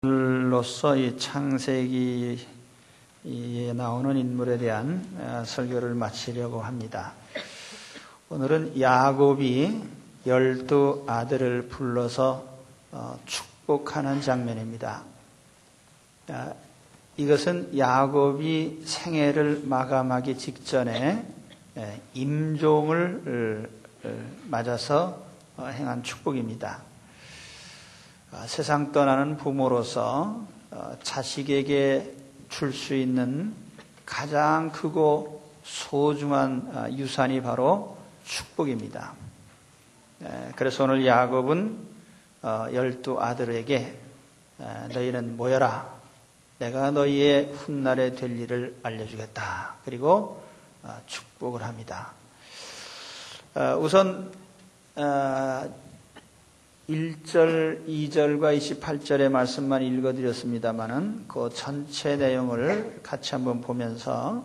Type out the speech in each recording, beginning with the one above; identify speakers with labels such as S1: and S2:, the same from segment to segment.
S1: 로서 이 창세기에 나오는 인물에 대한 설교를 마치려고 합니다. 오늘은 야곱이 12 아들을 불러서 축복하는 장면입니다. 이것은 야곱이 생애를 마감하기 직전에 임종을 맞아서 행한 축복입니다. 세상 떠나는 부모로서 자식에게 줄 수 있는 가장 크고 소중한 유산이 바로 축복입니다. 그래서 오늘 야곱은 12 아들에게 너희는 모여라. 내가 너희의 훗날에 될 일을 알려주겠다. 그리고 축복을 합니다. 우선 1절, 2절과 28절의 말씀만 읽어드렸습니다마는 그 전체 내용을 같이 한번 보면서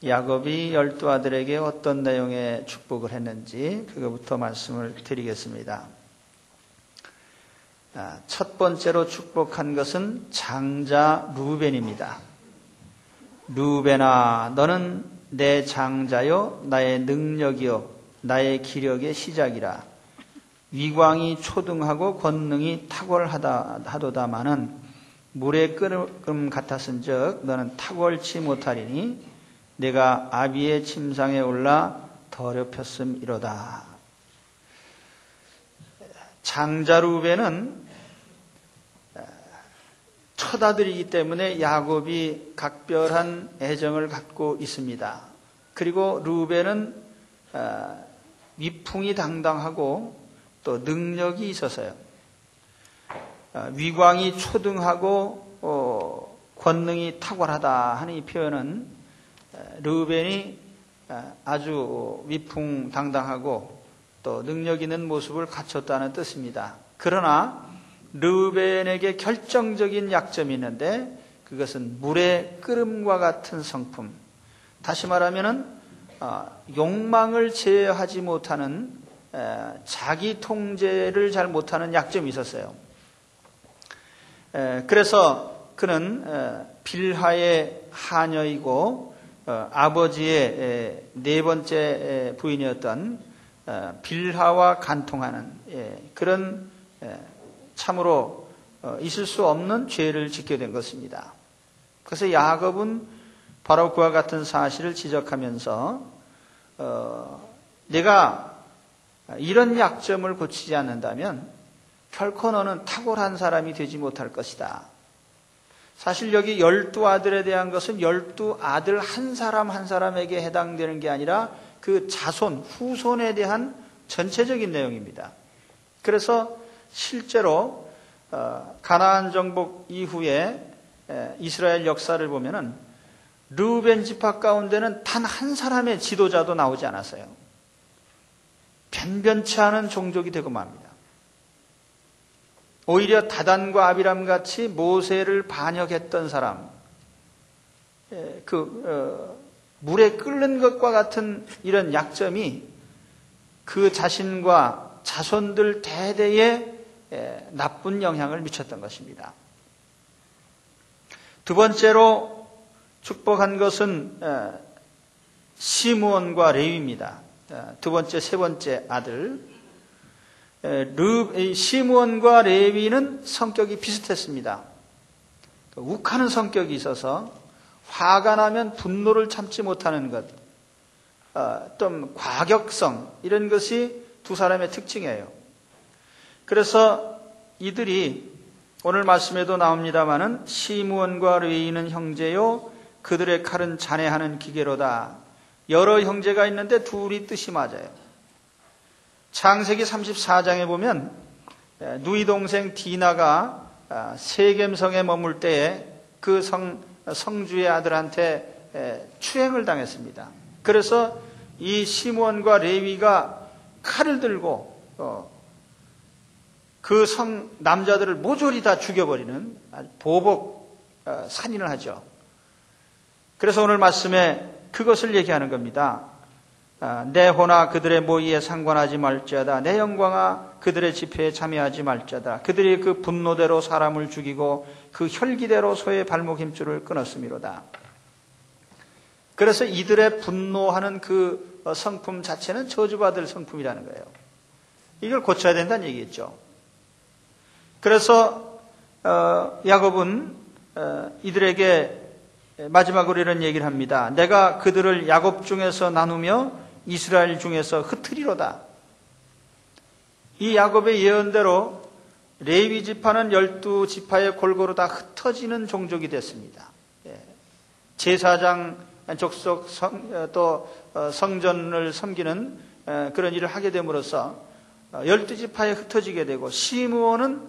S1: 야곱이 12 아들에게 어떤 내용의 축복을 했는지 그거부터 말씀을 드리겠습니다. 첫 번째로 축복한 것은 장자 루벤입니다. 루벤아, 너는 내 장자요, 나의 능력이요, 나의 기력의 시작이라. 위광이 초등하고 권능이 탁월하도다마는 물의 끓음 같았은즉 너는 탁월치 못하리니 내가 아비의 침상에 올라 더럽혔음이로다. 장자 루벤은 첫 아들이기 때문에 야곱이 각별한 애정을 갖고 있습니다. 그리고 루벤은 위풍이 당당하고 또 능력이 있어서요. 위광이 초등하고 권능이 탁월하다 하는 이 표현은 르우벤이 아주 위풍당당하고 또 능력 있는 모습을 갖췄다는 뜻입니다. 그러나 르우벤에게 결정적인 약점이 있는데 그것은 물의 끓음과 같은 성품. 다시 말하면은 욕망을 제어하지 못하는 자기 통제를 잘 못하는 약점이 있었어요. 그래서 그는 빌하의 하녀이고 아버지의 네 번째 부인이었던 빌하와 간통하는 그런 참으로 있을 수 없는 죄를 짓게 된 것입니다. 그래서 야곱은 바로 그와 같은 사실을 지적하면서 내가 이런 약점을 고치지 않는다면 결코 너는 탁월한 사람이 되지 못할 것이다. 사실 여기 12 아들에 대한 것은 12 아들 한 사람 한 사람에게 해당되는 게 아니라 그 자손, 후손에 대한 전체적인 내용입니다. 그래서 실제로 가나안 정복 이후에 이스라엘 역사를 보면은 르우벤 지파 가운데는 단 한 사람의 지도자도 나오지 않았어요. 변변치 않은 종족이 되고 맙니다. 오히려 다단과 아비람 같이 모세를 반역했던 사람, 물에 끓는 것과 같은 이런 약점이 그 자신과 자손들 대대에 나쁜 영향을 미쳤던 것입니다. 두 번째로 축복한 것은 시므온과 레위입니다. 두 번째, 세 번째 아들. 시므온과 레위는 성격이 비슷했습니다. 욱하는 성격이 있어서 화가 나면 분노를 참지 못하는 것, 좀 과격성, 이런 것이 두 사람의 특징이에요. 그래서 이들이 오늘 말씀에도 나옵니다마는 시므온과 레위는 형제요, 그들의 칼은 잔해하는 기계로다. 여러 형제가 있는데 둘이 뜻이 맞아요. 창세기 34장에 보면 누이 동생 디나가 세겜성에 머물 때에 그 성주의 아들한테 추행을 당했습니다. 그래서 이 시므온과 레위가 칼을 들고 그 남자들을 모조리 다 죽여버리는 보복 살인을 하죠. 그래서 오늘 말씀에 그것을 얘기하는 겁니다. 내 호나 그들의 모의에 상관하지 말지어다. 내 영광아 그들의 집회에 참여하지 말지어다. 그들이 그 분노대로 사람을 죽이고 그 혈기대로 소의 발목 힘줄을 끊었음이로다. 그래서 이들의 분노하는 그 성품 자체는 저주받을 성품이라는 거예요. 이걸 고쳐야 된다는 얘기겠죠. 그래서 야곱은 이들에게 마지막으로 이런 얘기를 합니다. 내가 그들을 야곱 중에서 나누며 이스라엘 중에서 흩으리로다. 이 야곱의 예언대로 레위 지파는 12지파의 골고루 다 흩어지는 종족이 됐습니다. 제사장 족속 또 성전을 섬기는 그런 일을 하게 됨으로써 12지파에 흩어지게 되고, 시므온은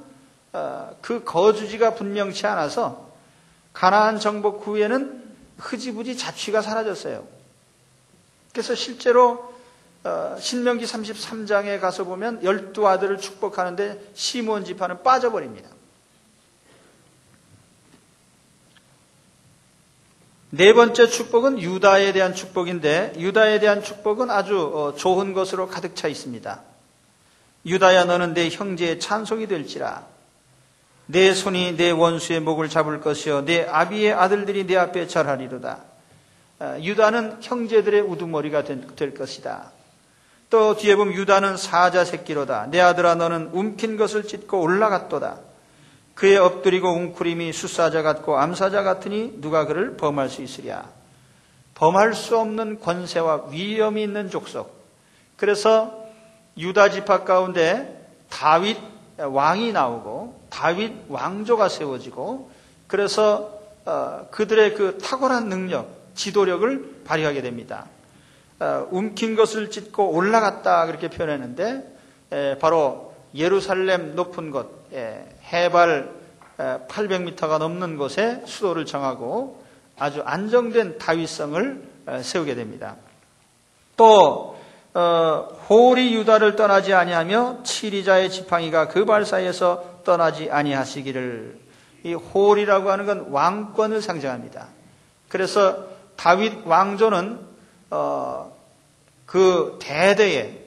S1: 그 거주지가 분명치 않아서 가나안 정복 후에는 흐지부지 자취가 사라졌어요. 그래서 실제로 신명기 33장에 가서 보면 12아들을 축복하는데 시므온 지파는 빠져버립니다. 네 번째 축복은 유다에 대한 축복인데, 유다에 대한 축복은 아주 좋은 것으로 가득 차 있습니다. 유다야 너는 내 형제의 찬송이 될지라. 내 손이 내 원수의 목을 잡을 것이요 내 아비의 아들들이 내 앞에 절하리로다. 유다는 형제들의 우두머리가 될 것이다. 또 뒤에 보면 유다는 사자 새끼로다. 내 아들아 너는 움킨 것을 찢고 올라갔도다. 그의 엎드리고 웅크림이 숫사자 같고 암사자 같으니 누가 그를 범할 수 있으랴. 범할 수 없는 권세와 위엄이 있는 족속. 그래서 유다 지파 가운데 다윗 왕이 나오고 다윗 왕조가 세워지고, 그래서 그들의 그 탁월한 능력, 지도력을 발휘하게 됩니다. 움킨 것을 찢고 올라갔다 그렇게 표현했는데, 바로 예루살렘 높은 곳, 해발 800m가 넘는 곳에 수도를 정하고 아주 안정된 다윗성을 세우게 됩니다. 또 홀이 유다를 떠나지 아니하며 치리자의 지팡이가 그 발 사이에서 떠나지 아니하시기를. 이 홀이라고 하는 건 왕권을 상징합니다. 그래서 다윗 왕조는 그 대대에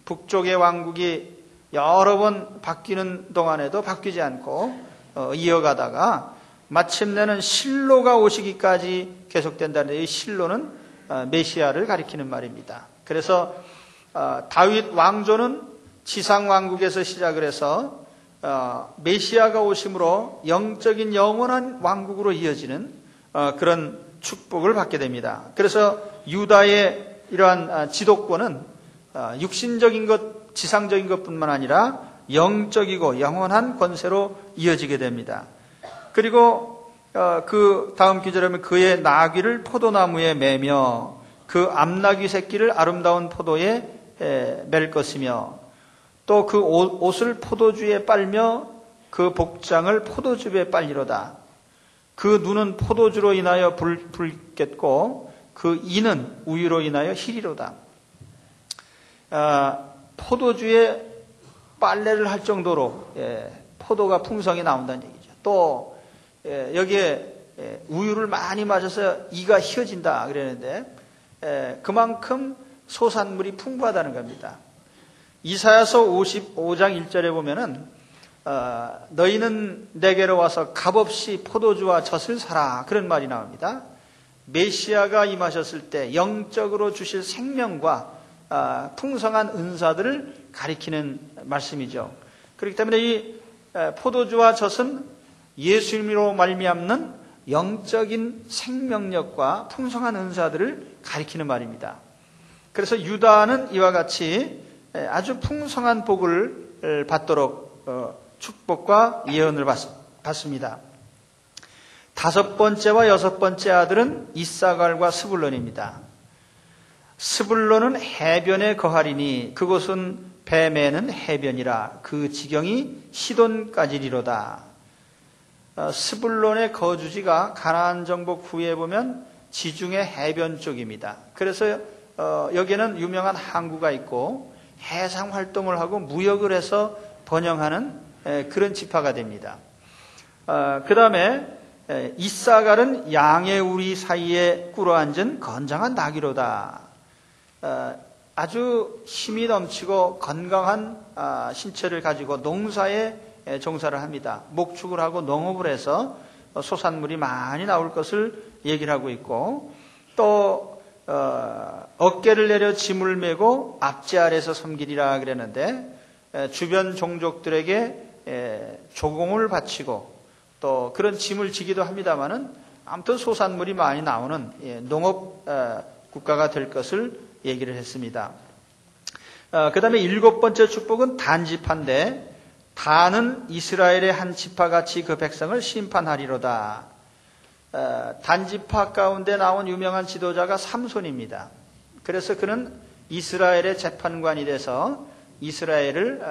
S1: 북쪽의 왕국이 여러 번 바뀌는 동안에도 바뀌지 않고 이어가다가 마침내는 실로가 오시기까지 계속된다는데, 이 실로는 메시아를 가리키는 말입니다. 그래서 다윗 왕조는 지상 왕국에서 시작을 해서 메시아가 오심으로 영적인 영원한 왕국으로 이어지는 그런 축복을 받게 됩니다. 그래서 유다의 이러한 지도권은 육신적인 것, 지상적인 것뿐만 아니라 영적이고 영원한 권세로 이어지게 됩니다. 그리고 그 다음 구절에 보면 그의 나귀를 포도나무에 매며 그 암나귀 새끼를 아름다운 포도에 맬 것이며, 또 그 옷을 포도주에 빨며 그 복장을 포도즙에 빨리로다. 그 눈은 포도주로 인하여 붉겠고 그 이는 우유로 인하여 희리로다. 포도주에 빨래를 할 정도로 포도가 풍성히 나온다는 얘기죠. 또 여기에 우유를 많이 마셔서 이가 휘어진다 그랬는데, 그만큼 소산물이 풍부하다는 겁니다. 이사야서 55장 1절에 보면은 너희는 내게로 와서 값없이 포도주와 젖을 사라, 그런 말이 나옵니다. 메시아가 임하셨을 때 영적으로 주실 생명과 풍성한 은사들을 가리키는 말씀이죠. 그렇기 때문에 이 포도주와 젖은 예수님으로 말미암는 영적인 생명력과 풍성한 은사들을 가리키는 말입니다. 그래서 유다는 이와 같이 아주 풍성한 복을 받도록 축복과 예언을 받습니다. 다섯 번째와 여섯 번째 아들은 이사갈과 스불론입니다. 스불론은 해변에 거하리니 그곳은 배 매는 해변이라 그 지경이 시돈까지리로다. 스불론의 거주지가 가나안 정복 후에 보면 지중해 해변 쪽입니다. 그래서 여기에는 유명한 항구가 있고 해상 활동을 하고 무역을 해서 번영하는 그런 지파가 됩니다. 그 다음에 이사갈은 양의 우리 사이에 꿇어앉은 건장한 나귀로다. 아주 힘이 넘치고 건강한 신체를 가지고 농사에 종사를 합니다. 목축을 하고 농업을 해서 소산물이 많이 나올 것을 얘기를 하고 있고, 또 어깨를 내려 짐을 메고 앞제 아래서 섬기리라 그랬는데, 주변 종족들에게 조공을 바치고 또 그런 짐을 지기도 합니다마는 아무튼 소산물이 많이 나오는 농업 국가가 될 것을 얘기를 했습니다. 그 다음에 7번째 축복은 단지파인데, 단은 이스라엘의 한 지파같이 그 백성을 심판하리로다. 단지파 가운데 나온 유명한 지도자가 삼손입니다. 그래서 그는 이스라엘의 재판관이 돼서 이스라엘을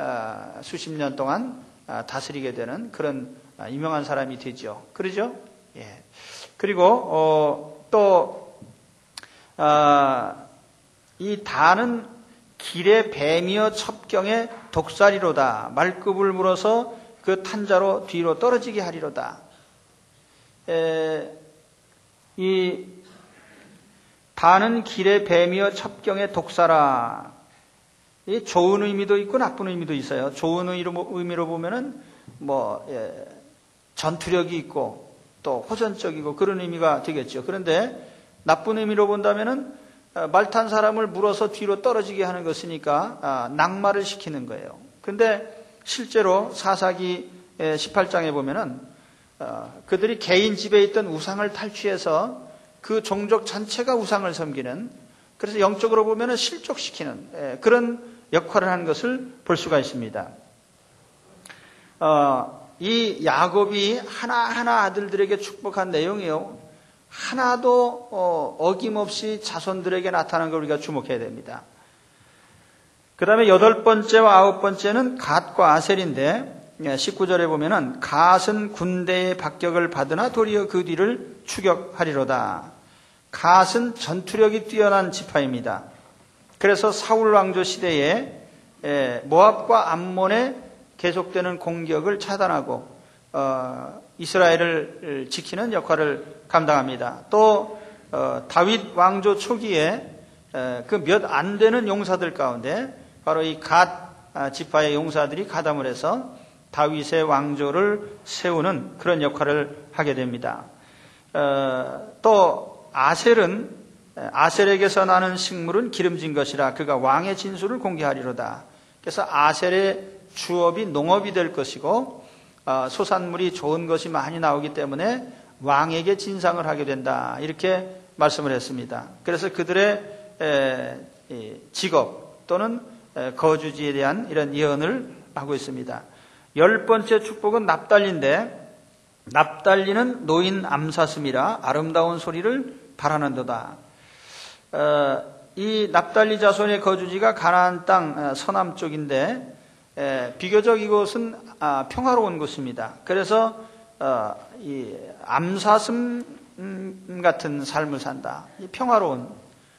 S1: 수십 년 동안 다스리게 되는 그런 유명한 사람이 되죠. 그러죠? 예. 그리고 또 이 단은 길의 뱀이여 첩경의 독사리로다. 말급을 물어서 그 탄자로 뒤로 떨어지게 하리로다. 이 단은 길의 뱀이여 첩경의 독사라. 이 좋은 의미도 있고 나쁜 의미도 있어요. 좋은 의미로 보면은 전투력이 있고 또 호전적이고 그런 의미가 되겠죠. 그런데 나쁜 의미로 본다면은 말 탄 사람을 물어서 뒤로 떨어지게 하는 것이니까 낙마를 시키는 거예요. 그런데 실제로 사사기 18장에 보면은 그들이 개인 집에 있던 우상을 탈취해서 그 종족 전체가 우상을 섬기는, 그래서 영적으로 보면은 실족시키는 그런 역할을 하는 것을 볼 수가 있습니다. 이 야곱이 하나하나 아들들에게 축복한 내용이요, 하나도 어김없이 자손들에게 나타난 걸 우리가 주목해야 됩니다. 그 다음에 8번째와 9번째는 갓과 아셀인데, 19절에 보면은 갓은 군대의 박격을 받으나 도리어 그 뒤를 추격하리로다. 갓은 전투력이 뛰어난 지파입니다. 그래서 사울 왕조 시대에 모압과 암몬의 계속되는 공격을 차단하고 이스라엘을 지키는 역할을 감당합니다. 또 다윗 왕조 초기에 그 몇 안 되는 용사들 가운데 바로 이 갓 지파의 용사들이 가담을 해서 다윗의 왕조를 세우는 그런 역할을 하게 됩니다. 또 아셀에게서 나는 식물은 기름진 것이라 그가 왕의 진술을 공개하리로다. 그래서 아셀의 주업이 농업이 될 것이고 소산물이 좋은 것이 많이 나오기 때문에 왕에게 진상을 하게 된다, 이렇게 말씀을 했습니다. 그래서 그들의 직업 또는 거주지에 대한 이런 예언을 하고 있습니다. 10번째 축복은 납달리인데, 납달리는 노인 암사슴이라 아름다운 소리를 바라는도다. 이 납달리 자손의 거주지가 가나안 땅 서남쪽인데 비교적 이곳은 평화로운 곳입니다. 그래서 이 암사슴 같은 삶을 산다. 이 평화로운,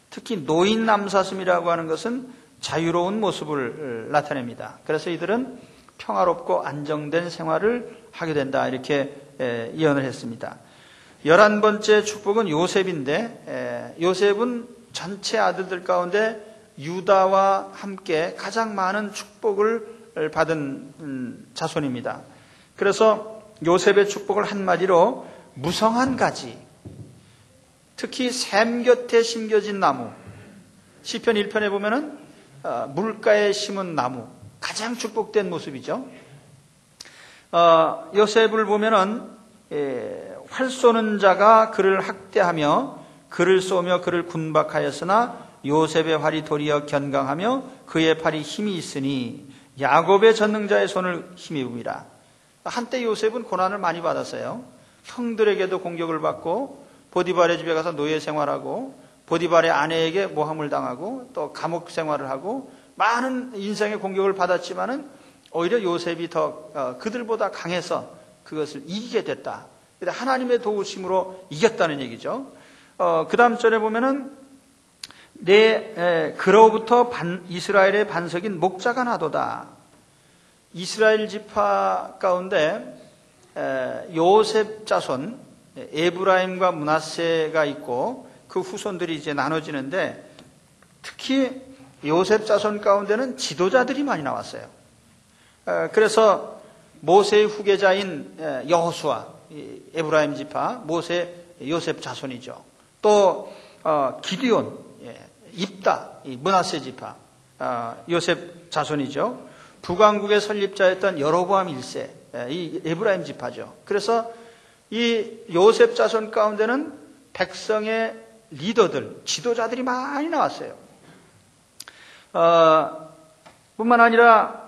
S1: 특히 노인 암사슴이라고 하는 것은 자유로운 모습을 나타냅니다. 그래서 이들은 평화롭고 안정된 생활을 하게 된다, 이렇게 예언을 했습니다. 11번째 축복은 요셉인데, 요셉은 전체 아들들 가운데 유다와 함께 가장 많은 축복을 받은 자손입니다. 그래서 요셉의 축복을 한마디로 무성한 가지, 특히 샘 곁에 심겨진 나무, 시편 1편에 보면은 물가에 심은 나무, 가장 축복된 모습이죠. 요셉을 보면은 활 쏘는 자가 그를 학대하며 그를 쏘며 그를 군박하였으나 요셉의 활이 도리어 견강하며 그의 팔이 힘이 있으니 야곱의 전능자의 손을 힘입음이라. 한때 요셉은 고난을 많이 받았어요. 형들에게도 공격을 받고 보디발의 집에 가서 노예 생활하고 보디발의 아내에게 모함을 당하고 또 감옥 생활을 하고 많은 인생의 공격을 받았지만은 오히려 요셉이 더 그들보다 강해서 그것을 이기게 됐다. 하나님의 도우심으로 이겼다는 얘기죠. 그 다음 절에 보면은 그로부터 이스라엘의 반석인 목자가 나도다. 이스라엘 지파 가운데 요셉 자손 에브라임과 므낫세가 있고 그 후손들이 이제 나눠지는데, 특히 요셉 자손 가운데는 지도자들이 많이 나왔어요. 그래서 모세의 후계자인 여호수아, 에브라임 지파, 모세 요셉 자손이죠. 또 기드온, 입다, 므낫세 지파, 요셉 자손이죠. 북왕국의 설립자였던 여로보암 1세, 이 에브라임 지파죠. 그래서 이 요셉 자손 가운데는 백성의 리더들, 지도자들이 많이 나왔어요. 뿐만 아니라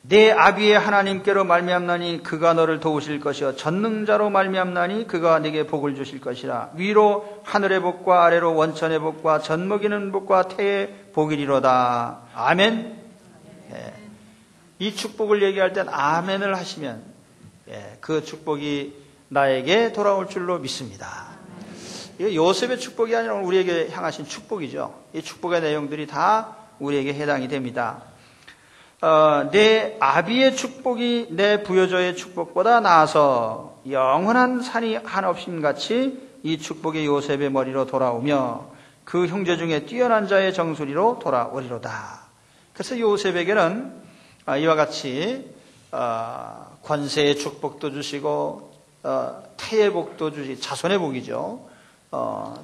S1: 내 아비의 하나님께로 말미암나니 그가 너를 도우실 것이요 전능자로 말미암나니 그가 네게 복을 주실 것이라. 위로 하늘의 복과 아래로 원천의 복과 젖먹이는 복과 태의 복이리로다. 아멘. 이 축복을 얘기할 땐 아멘을 하시면 그 축복이 나에게 돌아올 줄로 믿습니다. 이거 요셉의 축복이 아니라 우리에게 향하신 축복이죠. 이 축복의 내용들이 다 우리에게 해당이 됩니다. 내 아비의 축복이 내 부여조의 축복보다 나아서 영원한 산이 한없임같이 이 축복이 요셉의 머리로 돌아오며 그 형제 중에 뛰어난 자의 정수리로 돌아오리로다. 그래서 요셉에게는 이와 같이 권세의 축복도 주시고 태의 복도 주시고 자손의 복이죠.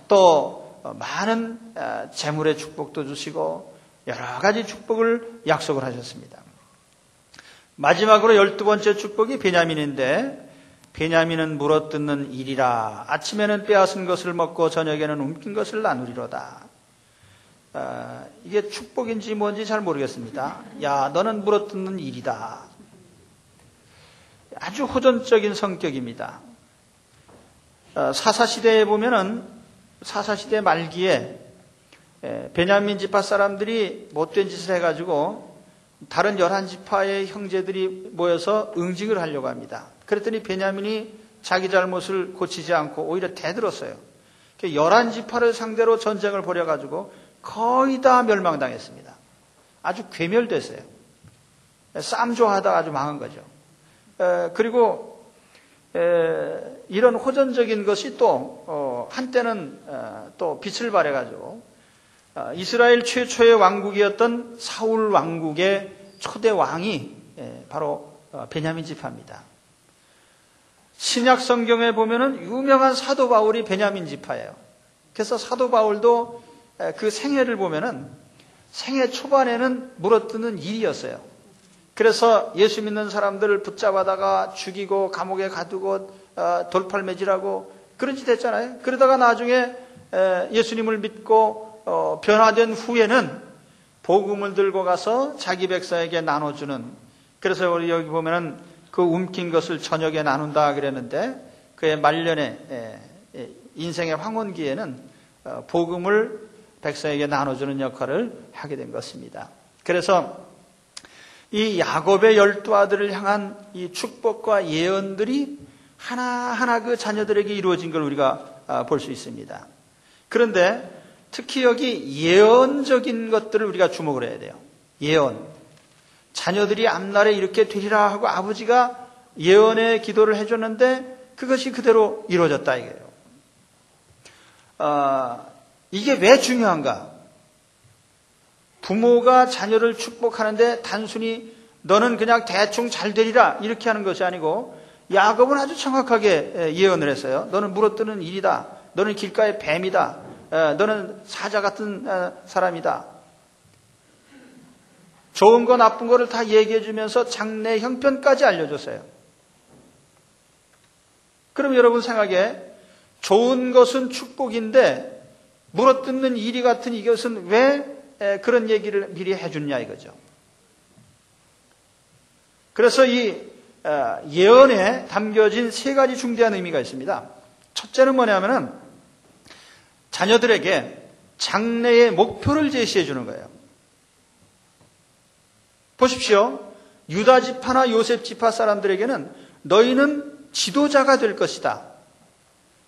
S1: 또 많은 재물의 축복도 주시고 여러 가지 축복을 약속을 하셨습니다. 마지막으로 12번째 축복이 베냐민인데 베냐민은 물어뜯는 일이라. 아침에는 빼앗은 것을 먹고 저녁에는 움킨 것을 나누리로다. 이게 축복인지 뭔지 잘 모르겠습니다. 야, 너는 물어뜯는 일이다. 아주 호전적인 성격입니다. 사사시대에 보면은 사사시대 말기에 베냐민 지파 사람들이 못된 짓을 해가지고 다른 11지파의 형제들이 모여서 응징을 하려고 합니다. 그랬더니 베냐민이 자기 잘못을 고치지 않고 오히려 대들었어요. 11지파를 상대로 전쟁을 벌여가지고 거의 다 멸망당했습니다. 아주 괴멸됐어요. 쌈조하다가 아주 망한 거죠. 그리고 이런 호전적인 것이 또 한때는 또 빛을 발해가지고 이스라엘 최초의 왕국이었던 사울 왕국의 초대 왕이 바로 베냐민 지파입니다. 신약 성경에 보면은 유명한 사도 바울이 베냐민 지파예요. 그래서 사도 바울도 그 생애를 보면은 생애 초반에는 물어뜯는 일이었어요. 그래서 예수 믿는 사람들을 붙잡아다가 죽이고 감옥에 가두고 돌팔매질하고 그런 짓 했잖아요. 그러다가 나중에 예수님을 믿고 변화된 후에는 복음을 들고 가서 자기 백성에게 나눠주는, 그래서 우리 여기 보면은 그 움킨 것을 저녁에 나눈다 그랬는데 그의 말년에 인생의 황혼기에는 복음을 백성에게 나눠주는 역할을 하게 된 것입니다. 그래서 이 야곱의 12아들을 향한 이 축복과 예언들이 하나하나 그 자녀들에게 이루어진 걸 우리가 볼 수 있습니다. 그런데 특히 여기 예언적인 것들을 우리가 주목을 해야 돼요. 예언. 자녀들이 앞날에 이렇게 되리라 하고 아버지가 예언의 기도를 해줬는데 그것이 그대로 이루어졌다 이거예요. 이게 왜 중요한가? 부모가 자녀를 축복하는데 단순히 너는 그냥 대충 잘 되리라 이렇게 하는 것이 아니고 야곱은 아주 정확하게 예언을 했어요. 너는 물어뜯는 일이다. 너는 길가의 뱀이다. 너는 사자 같은 사람이다. 좋은 거 나쁜 거를 다 얘기해 주면서 장래 형편까지 알려줬어요. 그럼 여러분 생각에 좋은 것은 축복인데 물어뜯는 일이 같은 이것은 왜 그런 얘기를 미리 해줬냐 이거죠. 그래서 이 예언에 담겨진 세 가지 중대한 의미가 있습니다. 첫째는 뭐냐면은 자녀들에게 장래의 목표를 제시해 주는 거예요. 보십시오. 유다 지파나 요셉 지파 사람들에게는 너희는 지도자가 될 것이다.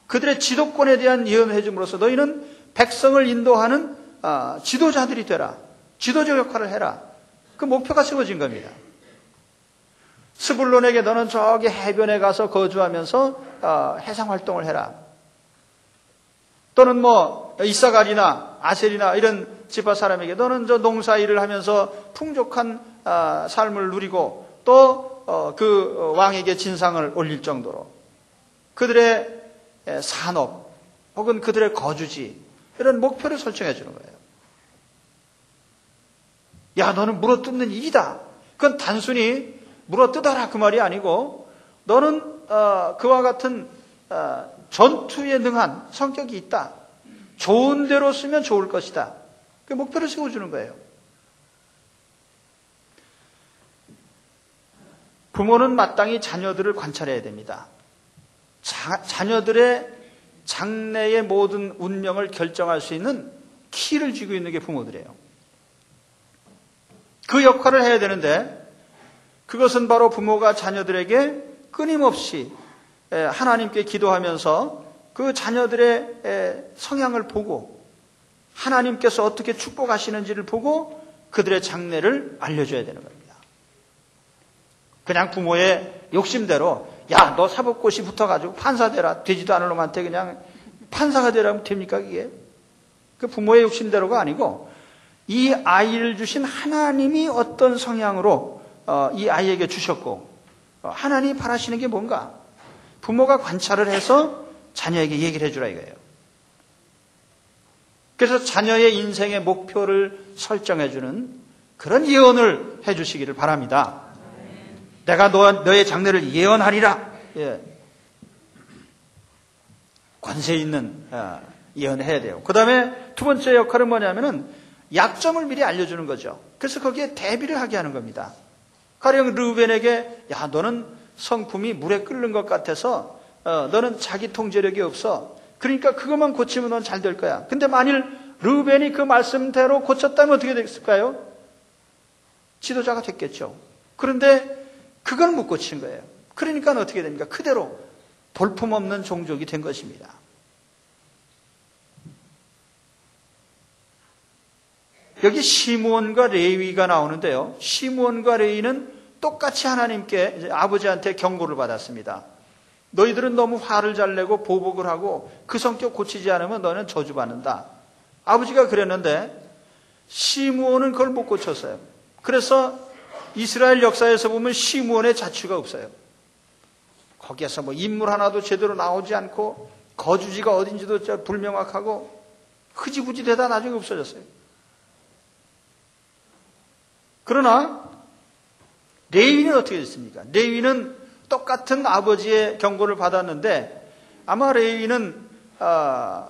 S1: 그들의 지도권에 대한 예언을 해줌으로써 너희는 백성을 인도하는 지도자들이 되라. 지도적 역할을 해라. 그 목표가 세워진 겁니다. 스불론에게 너는 저기 해변에 가서 거주하면서 해상활동을 해라. 또는 이사갈이나 아셀이나 이런 지파 사람에게 너는 저 농사 일을 하면서 풍족한 삶을 누리고 또 그 왕에게 진상을 올릴 정도로 그들의 산업 혹은 그들의 거주지 이런 목표를 설정해 주는 거예요. 야, 너는 물어뜯는 일이다. 그건 단순히 물어뜯어라 그 말이 아니고 너는 그와 같은 전투에 능한 성격이 있다. 좋은 대로 쓰면 좋을 것이다. 그 목표를 세워주는 거예요. 부모는 마땅히 자녀들을 관찰해야 됩니다. 자녀들의 장래의 모든 운명을 결정할 수 있는 키를 쥐고 있는 게 부모들이에요. 그 역할을 해야 되는데 그것은 바로 부모가 자녀들에게 끊임없이 하나님께 기도하면서 그 자녀들의 성향을 보고 하나님께서 어떻게 축복하시는지를 보고 그들의 장래를 알려줘야 되는 겁니다. 그냥 부모의 욕심대로 야, 너 사법고시 붙어가지고 판사 되라. 되지도 않을 놈한테 그냥 판사가 되라면 됩니까 그게? 그 부모의 욕심대로가 아니고 이 아이를 주신 하나님이 어떤 성향으로 이 아이에게 주셨고 하나님이 바라시는 게 뭔가 부모가 관찰을 해서 자녀에게 얘기를 해주라 이거예요. 그래서 자녀의 인생의 목표를 설정해주는 그런 예언을 해주시기를 바랍니다. 내가 너의 장래를 예언하리라. 예. 권세 있는 예언을 해야 돼요. 그 다음에 두 번째 역할은 뭐냐면은 약점을 미리 알려주는 거죠. 그래서 거기에 대비를 하게 하는 겁니다. 가령 르우벤에게 야, 너는 성품이 물에 끓는 것 같아서 너는 자기 통제력이 없어. 그러니까 그것만 고치면 넌 잘 될 거야. 근데 만일 르우벤이 그 말씀대로 고쳤다면 어떻게 됐을까요? 지도자가 됐겠죠. 그런데 그걸 못 고친 거예요. 그러니까 어떻게 됩니까? 그대로 볼품없는 종족이 된 것입니다. 여기 시므온과 레위가 나오는데요. 시므온과 레위는 똑같이 하나님께 아버지한테 경고를 받았습니다. 너희들은 너무 화를 잘 내고 보복을 하고 그 성격 고치지 않으면 너는 저주받는다. 아버지가 그랬는데 시므온은 그걸 못 고쳤어요. 그래서 이스라엘 역사에서 보면 시므온의 자취가 없어요. 거기에서 뭐 인물 하나도 제대로 나오지 않고 거주지가 어딘지도 불명확하고 흐지부지 되다 나중에 없어졌어요. 그러나 레위는 어떻게 됐습니까? 레위는 똑같은 아버지의 경고를 받았는데 아마 레위는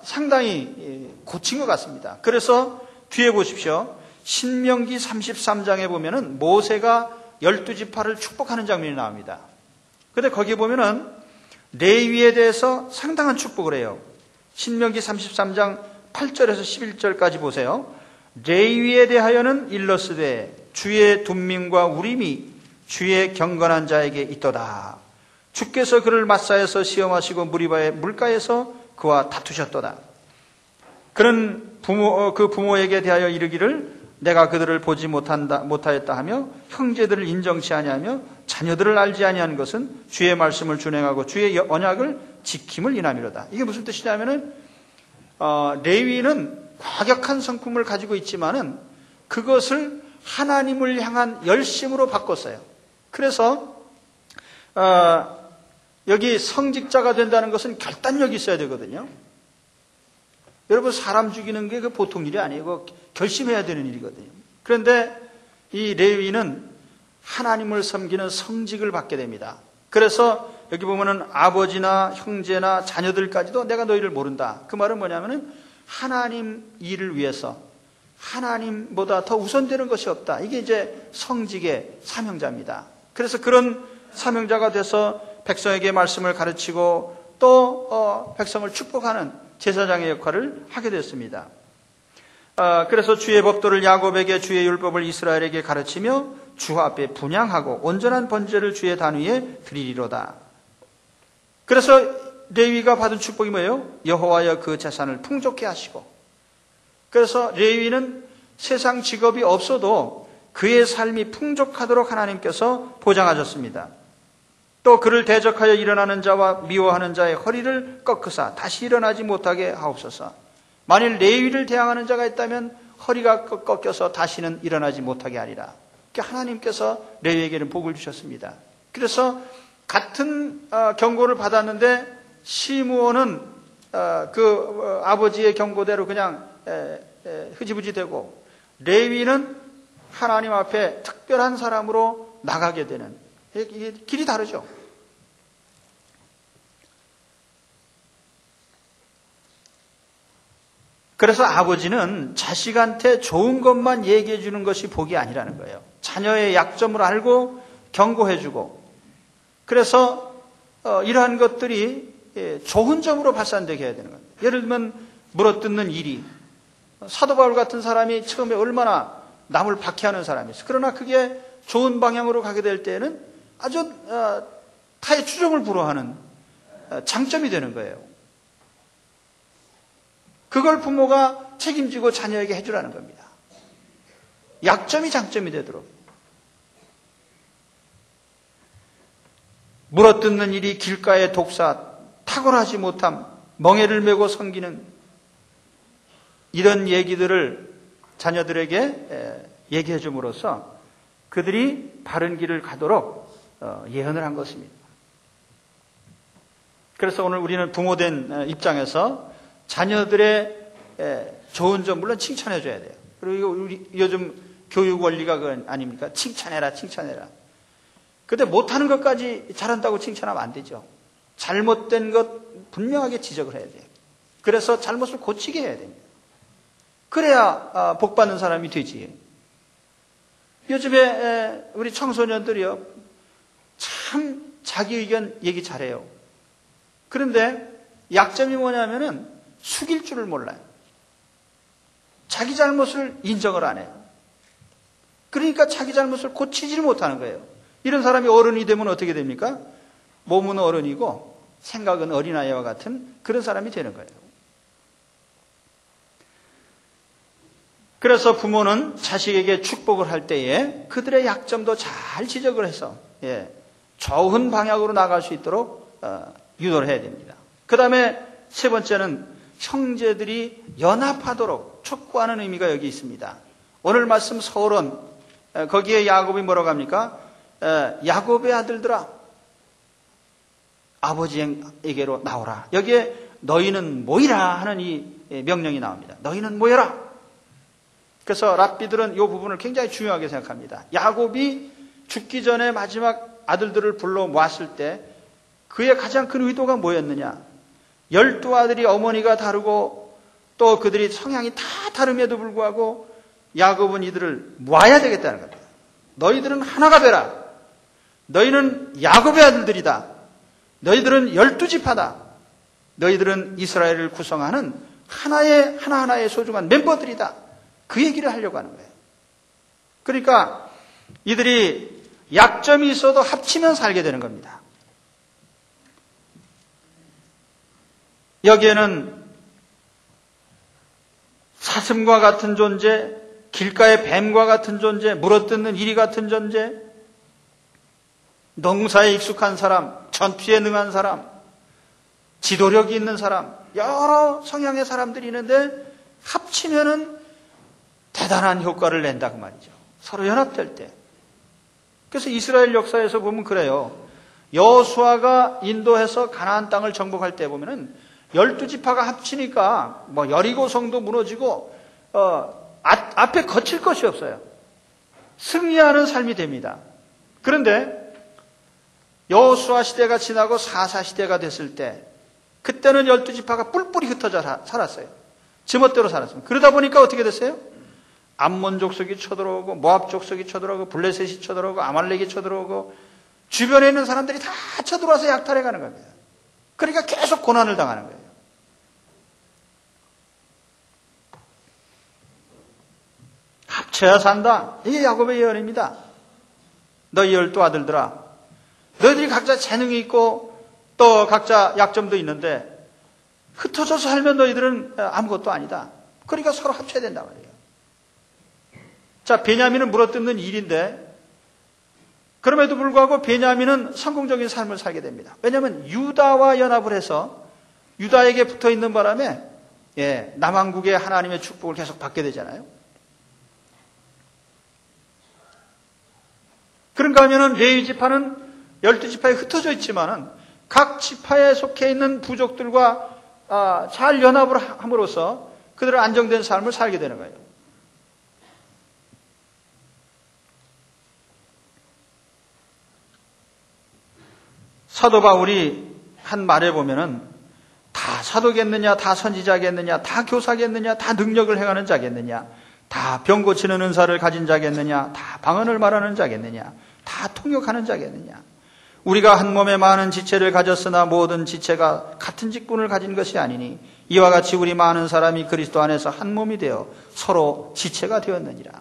S1: 상당히 고친 것 같습니다. 그래서 뒤에 보십시오. 신명기 33장에 보면은 모세가 12지파를 축복하는 장면이 나옵니다. 그런데 거기에 보면은 레위에 대해서 상당한 축복을 해요. 신명기 33장 8절에서 11절까지 보세요. 레위에 대하여는 일러스되 주의 둔민과 우림이 주의 경건한 자에게 있도다. 주께서 그를 마사에서 시험하시고 무리바의 물가에서 그와 다투셨도다. 그는 그 부모에게 대하여 이르기를 내가 그들을 보지 못하였다 하며 형제들을 인정치 아니하며 자녀들을 알지 아니한 것은 주의 말씀을 준행하고 주의 언약을 지킴을 인함이로다. 이게 무슨 뜻이냐면은 레위는 과격한 성품을 가지고 있지만은 그것을 하나님을 향한 열심으로 바꿨어요. 그래서 여기 성직자가 된다는 것은 결단력이 있어야 되거든요. 여러분 사람 죽이는 게 그 보통 일이 아니고 결심해야 되는 일이거든요. 그런데 이 레위는 하나님을 섬기는 성직을 받게 됩니다. 그래서 여기 보면은 아버지나 형제나 자녀들까지도 내가 너희를 모른다. 그 말은 뭐냐면은 하나님 일을 위해서 하나님보다 더 우선되는 것이 없다. 이게 이제 성직의 사명자입니다. 그래서 그런 사명자가 돼서 백성에게 말씀을 가르치고 또 백성을 축복하는 제사장의 역할을 하게 됐습니다. 그래서 주의 법도를 야곱에게 주의 율법을 이스라엘에게 가르치며 주 앞에 분향하고 온전한 번제를 주의 단 위에 드리리로다. 그래서 레위가 받은 축복이 뭐예요? 여호와여 그 재산을 풍족케 하시고, 그래서 레위는 세상 직업이 없어도 그의 삶이 풍족하도록 하나님께서 보장하셨습니다. 또 그를 대적하여 일어나는 자와 미워하는 자의 허리를 꺾으사 다시 일어나지 못하게 하옵소서. 만일 레위를 대항하는 자가 있다면 허리가 꺾여서 다시는 일어나지 못하게 하리라. 하나님께서 레위에게는 복을 주셨습니다. 그래서 같은 경고를 받았는데 시므온은 그 아버지의 경고대로 그냥 흐지부지 되고, 레위는 하나님 앞에 특별한 사람으로 나가게 되는, 이게 길이 다르죠. 그래서 아버지는 자식한테 좋은 것만 얘기해 주는 것이 복이 아니라는 거예요. 자녀의 약점을 알고 경고해 주고, 그래서 이러한 것들이 좋은 점으로 발산되게 해야 되는 겁니다. 예를 들면 물어뜯는 일이, 사도 바울 같은 사람이 처음에 얼마나 남을 박해하는 사람이었어요. 그러나 그게 좋은 방향으로 가게 될 때에는 아주 타의 추종을 불허하는 장점이 되는 거예요. 그걸 부모가 책임지고 자녀에게 해주라는 겁니다. 약점이 장점이 되도록. 물어뜯는 일이 길가의 독사, 탁월하지 못함, 멍에를 메고 섬기는, 이런 얘기들을 자녀들에게 얘기해 줌으로써 그들이 바른 길을 가도록 예언을 한 것입니다. 그래서 오늘 우리는 부모된 입장에서 자녀들의 좋은 점 물론 칭찬해 줘야 돼요. 그리고 우리 요즘 교육 원리가 그건 아닙니까? 칭찬해라, 칭찬해라. 근데 못하는 것까지 잘한다고 칭찬하면 안 되죠. 잘못된 것 분명하게 지적을 해야 돼요. 그래서 잘못을 고치게 해야 됩니다. 그래야 복받는 사람이 되지. 요즘에 우리 청소년들이요, 참 자기 의견 얘기 잘해요. 그런데 약점이 뭐냐면은 숙일 줄을 몰라요. 자기 잘못을 인정을 안 해요. 그러니까 자기 잘못을 고치지를 못하는 거예요. 이런 사람이 어른이 되면 어떻게 됩니까? 몸은 어른이고 생각은 어린아이와 같은 그런 사람이 되는 거예요. 그래서 부모는 자식에게 축복을 할 때에 그들의 약점도 잘 지적을 해서 좋은 방향으로 나갈 수 있도록 유도를 해야 됩니다. 그 다음에 세 번째는 형제들이 연합하도록 촉구하는 의미가 여기 있습니다. 오늘 말씀 서론, 거기에 야곱이 뭐라고 합니까? 야곱의 아들들아, 아버지에게로 나오라. 여기에 너희는 모이라 하는 이 명령이 나옵니다. 너희는 모여라. 그래서 랍비들은 이 부분을 굉장히 중요하게 생각합니다. 야곱이 죽기 전에 마지막 아들들을 불러 모았을 때 그의 가장 큰 의도가 뭐였느냐? 12아들이 어머니가 다르고 또 그들이 성향이 다 다름에도 불구하고 야곱은 이들을 모아야 되겠다는 겁니다. 너희들은 하나가 되라. 너희는 야곱의 아들들이다. 너희들은 12지파다. 너희들은 이스라엘을 구성하는 하나하나의 소중한 멤버들이다. 그 얘기를 하려고 하는 거예요. 그러니까 이들이 약점이 있어도 합치면 살게 되는 겁니다. 여기에는 사슴과 같은 존재, 길가의 뱀과 같은 존재, 물어뜯는 이리 같은 존재, 농사에 익숙한 사람, 전투에 능한 사람, 지도력이 있는 사람, 여러 성향의 사람들이 있는데 합치면은 대단한 효과를 낸다 그 말이죠. 서로 연합될 때. 그래서 이스라엘 역사에서 보면 그래요. 여호수아가 인도해서 가나안 땅을 정복할 때 보면은 12지파가 합치니까 뭐 여리고 성도 무너지고 앞에 거칠 것이 없어요. 승리하는 삶이 됩니다. 그런데 여호수아 시대가 지나고 사사 시대가 됐을 때 그때는 12지파가 뿔뿔이 흩어져 살았어요. 제멋대로 살았습니다. 그러다 보니까 어떻게 됐어요? 암몬 족속이 쳐들어오고 모압 족속이 쳐들어오고 블레셋이 쳐들어오고 아말렉이 쳐들어오고 주변에 있는 사람들이 다 쳐들어와서 약탈해 가는 겁니다. 그러니까 계속 고난을 당하는 거예요. 합쳐야 산다. 이게 야곱의 예언입니다. 너희 12아들들아, 너희들이 각자 재능이 있고 또 각자 약점도 있는데 흩어져서 살면 너희들은 아무것도 아니다. 그러니까 서로 합쳐야 된단 말이에요. 자, 베냐민은 물어뜯는 일인데 그럼에도 불구하고 베냐민은 성공적인 삶을 살게 됩니다. 왜냐하면 유다와 연합을 해서 유다에게 붙어있는 바람에 남왕국의 하나님의 축복을 계속 받게 되잖아요. 그런가 하면은 레위 지파는 12지파에 흩어져 있지만은 각 지파에 속해 있는 부족들과 잘 연합을 함으로써 그들은 안정된 삶을 살게 되는 거예요. 사도 바울이 한 말에 보면은 다 사도겠느냐, 다 선지자겠느냐, 다 교사겠느냐, 다 능력을 행하는 자겠느냐, 다 병 고치는 은사를 가진 자겠느냐, 다 방언을 말하는 자겠느냐, 다 통역하는 자겠느냐. 우리가 한 몸에 많은 지체를 가졌으나 모든 지체가 같은 직분을 가진 것이 아니니 이와 같이 우리 많은 사람이 그리스도 안에서 한 몸이 되어 서로 지체가 되었느니라.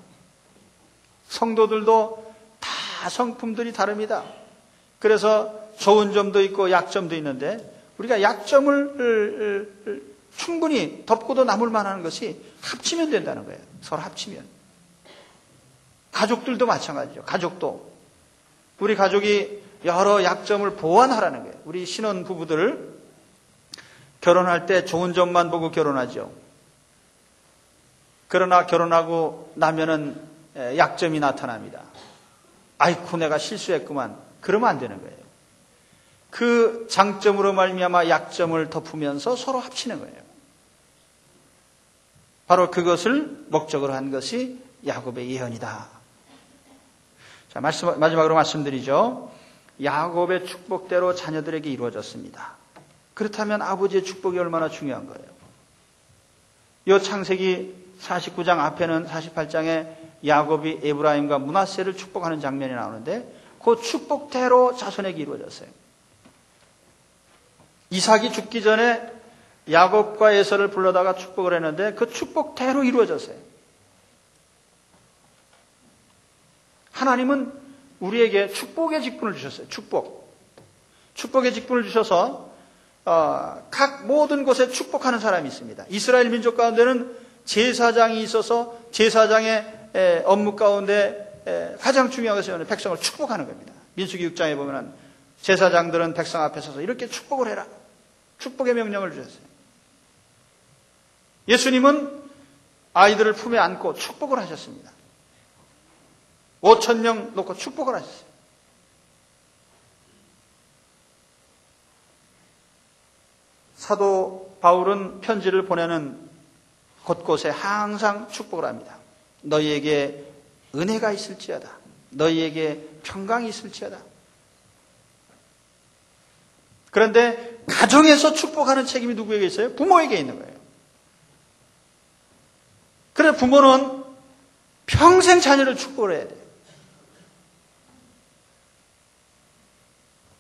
S1: 성도들도 다 성품들이 다릅니다. 그래서 좋은 점도 있고 약점도 있는데 우리가 약점을 충분히 덮고도 남을 만한 것이 합치면 된다는 거예요. 서로 합치면. 가족들도 마찬가지죠. 가족도. 우리 가족이 여러 약점을 보완하라는 거예요. 우리 신혼 부부들 결혼할 때 좋은 점만 보고 결혼하죠. 그러나 결혼하고 나면은 약점이 나타납니다. 아이고 내가 실수했구만. 그러면 안 되는 거예요. 그 장점으로 말미암아 약점을 덮으면서 서로 합치는 거예요. 바로 그것을 목적으로 한 것이 야곱의 예언이다. 자, 마지막으로 말씀드리죠. 야곱의 축복대로 자녀들에게 이루어졌습니다. 그렇다면 아버지의 축복이 얼마나 중요한 거예요. 이 창세기 49장 앞에는 48장에 야곱이 에브라임과 므낫세를 축복하는 장면이 나오는데 그 축복대로 자손에게 이루어졌어요. 이삭이 죽기 전에 야곱과 에서를 불러다가 축복을 했는데 그 축복대로 이루어졌어요. 하나님은 우리에게 축복의 직분을 주셨어요. 축복의 직분을 주셔서 각 모든 곳에 축복하는 사람이 있습니다. 이스라엘 민족 가운데는 제사장이 있어서 제사장의 업무 가운데 가장 중요한 것은 백성을 축복하는 겁니다. 민수기 6장에 보면 제사장들은 백성 앞에 서서 이렇게 축복을 해라. 축복의 명령을 주셨어요. 예수님은 아이들을 품에 안고 축복을 하셨습니다. 5,000명 놓고 축복을 하셨어요. 사도 바울은 편지를 보내는 곳곳에 항상 축복을 합니다. 너희에게 은혜가 있을지어다. 너희에게 평강이 있을지어다. 그런데 가정에서 축복하는 책임이 누구에게 있어요? 부모에게 있는 거예요. 그래 부모는 평생 자녀를 축복을 해야 돼요.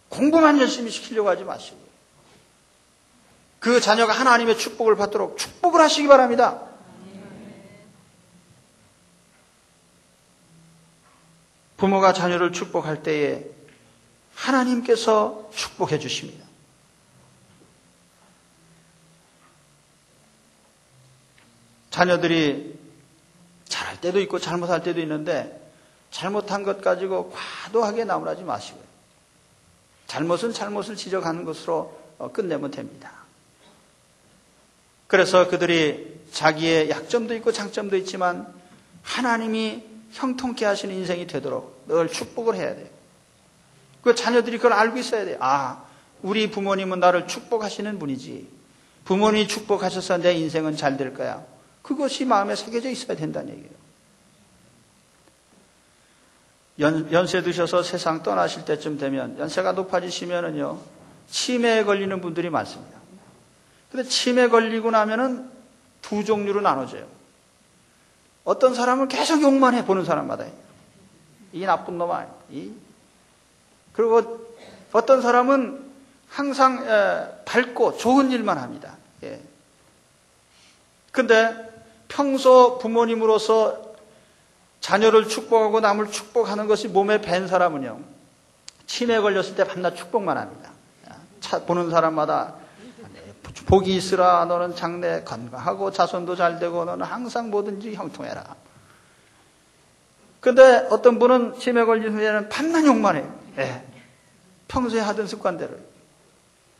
S1: 공부만 열심히 시키려고 하지 마시고 그 자녀가 하나님의 축복을 받도록 축복을 하시기 바랍니다. 부모가 자녀를 축복할 때에 하나님께서 축복해 주십니다. 자녀들이 잘할 때도 있고 잘못할 때도 있는데 잘못한 것 가지고 과도하게 나무라지 마시고요. 잘못은 잘못을 지적하는 것으로 끝내면 됩니다. 그래서 그들이 자기의 약점도 있고 장점도 있지만 하나님이 형통케 하시는 인생이 되도록 늘 축복을 해야 돼요. 그 자녀들이 그걸 알고 있어야 돼요. 아, 우리 부모님은 나를 축복하시는 분이지. 부모님이 축복하셔서 내 인생은 잘 될 거야. 그것이 마음에 새겨져 있어야 된다는 얘기예요. 연세 드셔서 세상 떠나실 때쯤 되면 연세가 높아지시면은요 치매에 걸리는 분들이 많습니다. 근데 치매 걸리고 나면은 두 종류로 나눠져요. 어떤 사람은 계속 욕만 해 보는 사람마다 이 나쁜 놈아. 그리고 어떤 사람은 항상 밝고 좋은 일만 합니다. 근데 평소 부모님으로서 자녀를 축복하고 남을 축복하는 것이 몸에 밴 사람은요 치매 걸렸을 때 밤낮 축복만 합니다. 보는 사람마다 복이 있으라. 너는 장래 건강하고 자손도 잘 되고 너는 항상 뭐든지 형통해라. 근데 어떤 분은 치매 걸린 후에는 밤낮 욕만 해요. 평소에 하던 습관대로.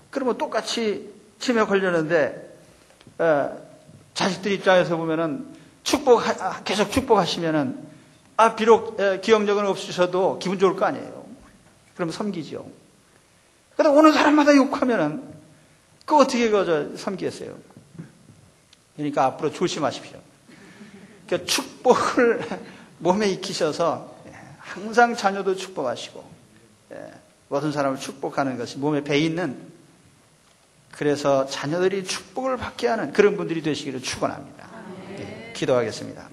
S1: 그러면 똑같이 치매 걸렸는데 자식들 입장에서 보면은 계속 축복하시면은, 비록 기억력은 없으셔도 기분 좋을 거 아니에요. 그럼 섬기죠. 근데 오는 사람마다 욕하면은, 어떻게 섬기겠어요? 그러니까 앞으로 조심하십시오. 그러니까 축복을 몸에 익히셔서 항상 자녀도 축복하시고, 모든 사람을 축복하는 것이 몸에 배있는, 그래서 자녀들이 축복을 받게 하는 그런 분들이 되시기를 축원합니다. 기도하겠습니다.